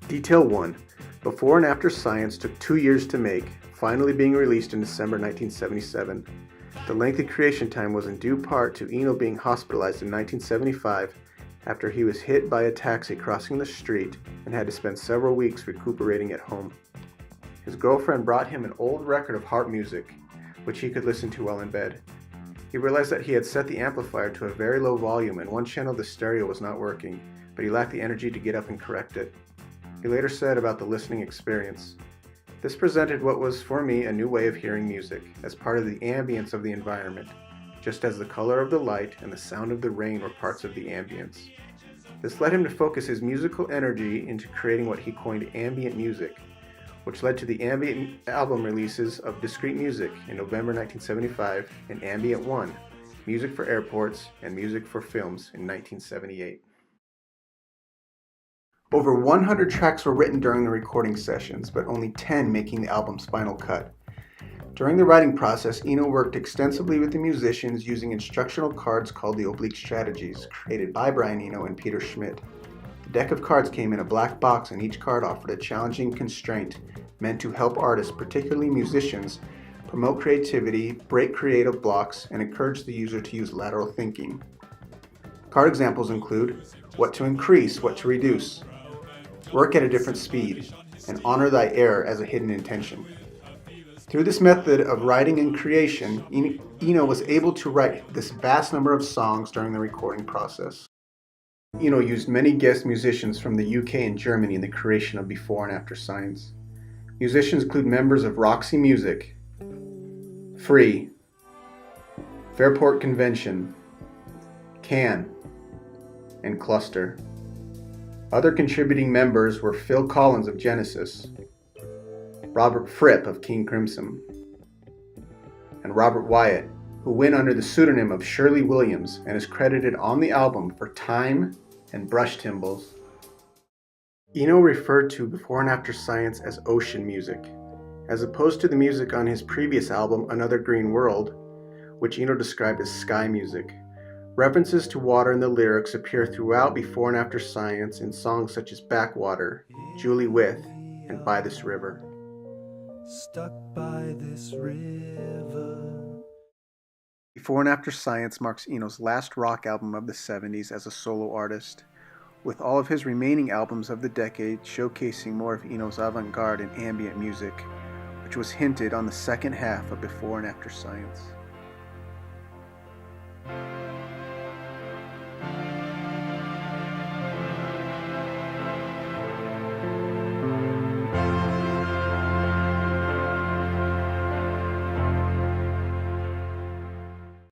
Detail 1. Before and After Science took 2 years to make, finally being released in December 1977. The lengthy creation time was in due part to Eno being hospitalized in 1975 after he was hit by a taxi crossing the street and had to spend several weeks recuperating at home. His girlfriend brought him an old record of harp music, which he could listen to while in bed. He realized that he had set the amplifier to a very low volume and one channel of the stereo was not working, but he lacked the energy to get up and correct it. He later said about the listening experience, "This presented what was for me a new way of hearing music, as part of the ambience of the environment, just as the color of the light and the sound of the rain were parts of the ambience. This led him to focus his musical energy into creating what he coined ambient music, which led to the ambient album releases of Discrete Music in November 1975 and Ambient 1, Music for Airports and Music for Films in 1978. Over 100 tracks were written during the recording sessions, but only 10 making the album's final cut. During the writing process, Eno worked extensively with the musicians using instructional cards called the oblique strategies, created by Brian Eno and Peter Schmidt. The deck of cards came in a black box and each card offered a challenging constraint meant to help artists, particularly musicians, promote creativity, break creative blocks, and encourage the user to use lateral thinking. Card examples include what to increase, what to reduce, work at a different speed, and honor thy error as a hidden intention. Through this method of writing and creation, Eno was able to write this vast number of songs during the recording process. Eno used many guest musicians from the UK and Germany in the creation of Before and After Science. Musicians include members of Roxy Music, Free, Fairport Convention, Can, and Cluster. Other contributing members were Phil Collins of Genesis, Robert Fripp of King Crimson, and Robert Wyatt, who went under the pseudonym of Shirley Williams and is credited on the album for Time and Brush Timbals. Eno referred to Before and After Science as ocean music, as opposed to the music on his previous album Another Green World, which Eno described as sky music. References to water in the lyrics appear throughout Before and After Science in songs such as Backwater, Julie With, and By This River. Stuck by this river. Before and After Science marks Eno's last rock album of the 70s as a solo artist, with all of his remaining albums of the decade showcasing more of Eno's avant-garde and ambient music, which was hinted on the second half of Before and After Science.